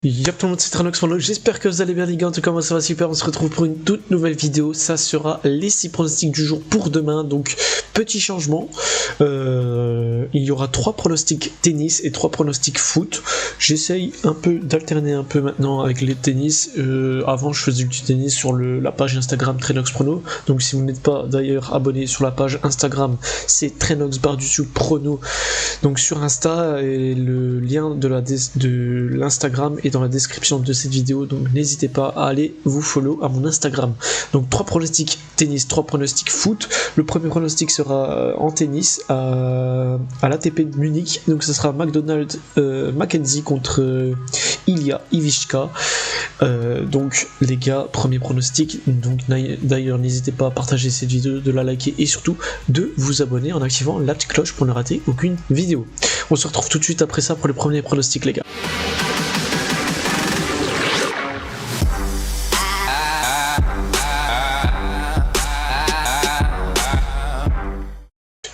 Y'a tout le monde, c'est Tranox, j'espère que vous allez bien les gars, en tout cas moi ça va super, on se retrouve pour une toute nouvelle vidéo, ça sera les 6 pronostics du jour pour demain, donc petit changement, il y aura 3 pronostics tennis et 3 pronostics foot, j'essaye un peu d'alterner un peu maintenant avec les tennis, avant je faisais du tennis sur la page Instagram Tranox Prono, donc si vous n'êtes pas d'ailleurs abonné sur la page Instagram, c'est Tranox Prono, donc sur Insta, et le lien de l'Instagram est dans la description de cette vidéo, donc n'hésitez pas à aller vous follow à mon Instagram. Donc 3 pronostics tennis, 3 pronostics foot. Le premier pronostic sera en tennis à l'ATP de Munich, donc ce sera Mackenzie contre Ilya Ivichka. Donc les gars, premier pronostic, donc d'ailleurs n'hésitez pas à partager cette vidéo, de la liker et surtout de vous abonner en activant la petite cloche pour ne rater aucune vidéo. On se retrouve tout de suite après ça pour le premier pronostic les gars.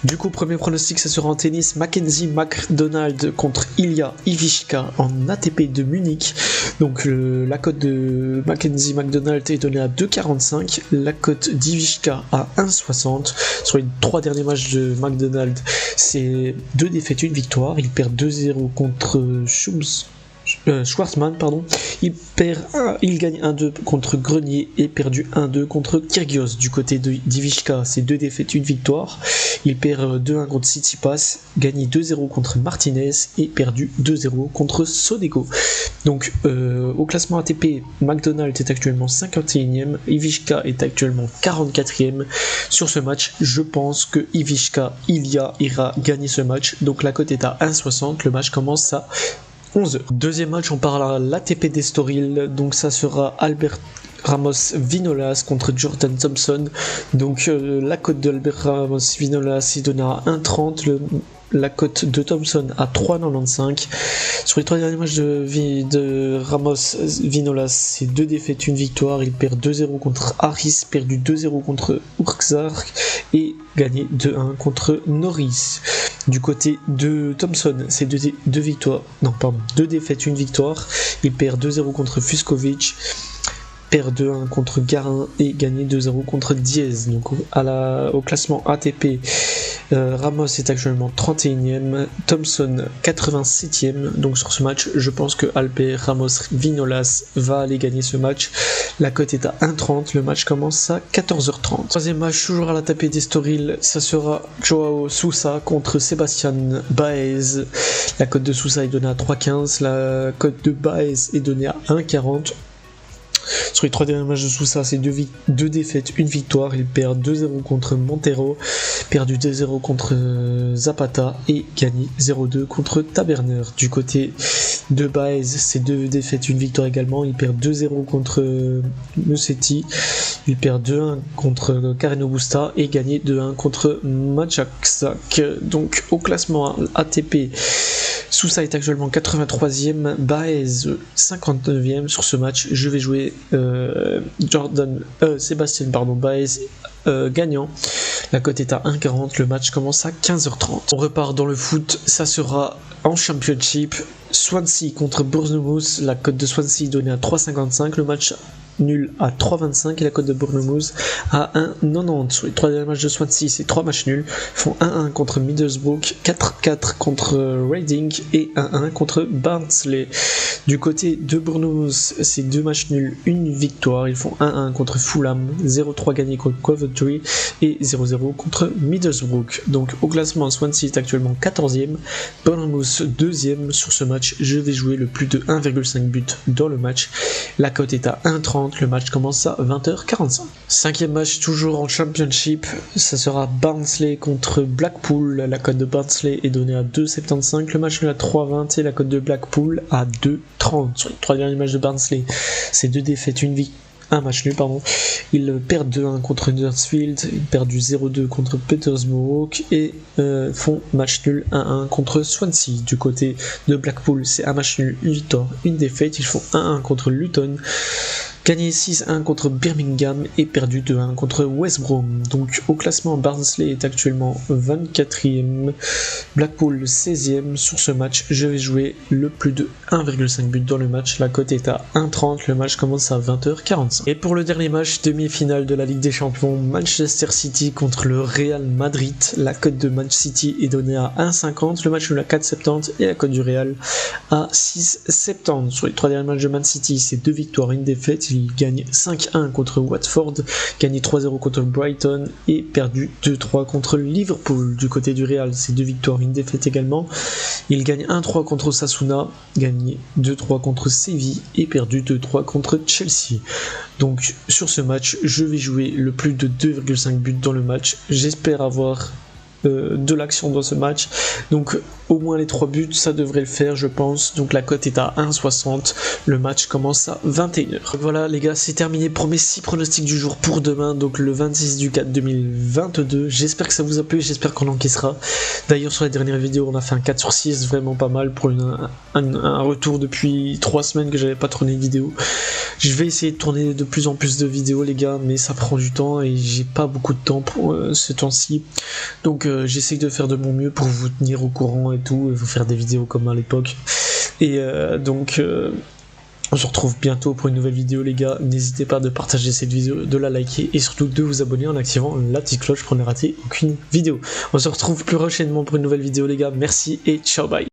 Du coup, premier pronostic, ça sera en tennis, Mackenzie McDonald contre Ilya Ivichka en ATP de Munich. Donc la cote de Mackenzie McDonald est donnée à 2,45, la cote d'Ivichka à 1,60. Sur les 3 derniers matchs de McDonald, c'est 2 défaites, 1 victoire. Il perd 2-0 contre Schwartzman, il gagne 1-2 contre Grenier et perdu 1-2 contre Kyrgios. Du côté d'Ivichka, c'est 2 défaites, 1 victoire. Il perd 2-1 contre Tsitsipas, gagné 2-0 contre Martinez et perdu 2-0 contre Sonego. Donc au classement ATP, McDonald est actuellement 51e, Ivichka est actuellement 44e. Sur ce match, je pense que Ilya ira gagner ce match. Donc la cote est à 1,60, le match commence à 11h. Deuxième match, on parle à l'ATP d'Estoril, donc ça sera Albert Ramos Vinolas contre Jordan Thompson. Donc la cote de Albert Ramos Vinolas est donnée à 1,30, la cote de Thompson à 3,95. Sur les 3 derniers matchs de Ramos Vinolas, c'est 2 défaites, 1 victoire. Il perd 2-0 contre Harris, perdu 2-0 contre Urkzark et gagné 2-1 contre Norris. Du côté de Thompson, c'est 2 défaites, 1 victoire. Il perd 2-0 contre Fuskovic, perd 2-1 contre Garin et gagné 2-0 contre Diez. Donc au classement ATP, Ramos est actuellement 31e, Thompson 87e. Donc sur ce match, je pense que Albert Ramos Vinolas va aller gagner ce match. La cote est à 1,30, le match commence à 14h30. Troisième match, toujours à l'ATP d'Estoril, ça sera Joao Sousa contre Sébastien Baez. La cote de Sousa est donnée à 3,15, la cote de Baez est donnée à 1,40. Sur les 3 derniers matchs de Sousa, c'est 2 défaites, 1 victoire. Il perd 2-0 contre Montero, perdu 2-0 contre Zapata et gagné 0-2 contre Taberner. Du côté de Baez, c'est 2 défaites, 1 victoire également. Il perd 2-0 contre Musetti, il perd 2-1 contre Carreno Busta et gagné 2-1 contre Majacsak. Donc au classement ATP, Sousa est actuellement 83e, Baez 59e. Sur ce match, je vais jouer Sébastien Baez gagnant. La cote est à 1,40, le match commence à 15h30. On repart dans le foot, ça sera en Championship, Swansea contre Bournemouth. La cote de Swansea est donnée à 3,55, le match nul à 3,25 et la cote de Bournemouth à 1,90. Sur les 3 derniers matchs de Swansea, c'est 3 matchs nuls, font 1-1 contre Middlesbrough, 4-4 contre Reading et 1-1 contre Barnsley. Du côté de Bournemouth, c'est 2 matchs nuls, 1 victoire, ils font 1-1 contre Fulham, 0-3 gagné contre Coventry et 0-0 contre Middlesbrough. Donc au classement, Swansea est actuellement 14e, Bournemouth 2e. Sur ce match, je vais jouer le plus de 1,5 but dans le match. La cote est à 1,30. Le match commence à 20h45. 5e match, toujours en Championship, ça sera Barnsley contre Blackpool. La cote de Barnsley est donnée à 2,75, le match nul à 3,20 et la cote de Blackpool à 2,30. Sur les 3 derniers matchs de Barnsley, c'est 2 défaites, 1 match nul, Ils perdent 2-1 contre Huddersfield, ils perdent du 0-2 contre Petersburg et font match nul 1-1 contre Swansea. Du côté de Blackpool, c'est 1 match nul, 1 victoire, 1 défaite, ils font 1-1 contre Luton. Gagné 6-1 contre Birmingham et perdu 2-1 contre West Brom. Donc au classement, Barnsley est actuellement 24e, Blackpool 16e. Sur ce match, je vais jouer le plus de 1,5 but dans le match. La cote est à 1,30, le match commence à 20h45. Et pour le dernier match, demi-finale de la Ligue des Champions, Manchester City contre le Real Madrid. La cote de Man City est donnée à 1,50, le match est à 4,70 et la cote du Real à 6,70. Sur les 3 derniers matchs de Man City, c'est 2 victoires, une défaite. Il gagne 5-1 contre Watford, gagné 3-0 contre Brighton et perdu 2-3 contre Liverpool. Du côté du Real, c'est 2 victoires, une défaite également. Il gagne 1-3 contre Osasuna, gagné 2-3 contre Séville et perdu 2-3 contre Chelsea. Donc sur ce match, je vais jouer le plus de 2,5 buts dans le match. J'espère avoir de l'action dans ce match, donc au moins les 3 buts, ça devrait le faire je pense. Donc la cote est à 1,60, le match commence à 21h. Voilà les gars, c'est terminé pour mes 6 pronostics du jour pour demain, donc le 26 du 4 2022. J'espère que ça vous a plu, j'espère qu'on encaissera. D'ailleurs sur la dernière vidéo on a fait un 4 sur 6, vraiment pas mal pour un retour depuis 3 semaines que j'avais pas tourné de vidéo. Je vais essayer de tourner de plus en plus de vidéos les gars, mais ça prend du temps et j'ai pas beaucoup de temps pour ce temps-ci. Donc j'essaye de faire de mon mieux pour vous tenir au courant et tout, et vous faire des vidéos comme à l'époque. Et donc on se retrouve bientôt pour une nouvelle vidéo les gars. N'hésitez pas de partager cette vidéo, de la liker et surtout de vous abonner en activant la petite cloche pour ne rater aucune vidéo. On se retrouve plus prochainement pour une nouvelle vidéo les gars. Merci et ciao bye.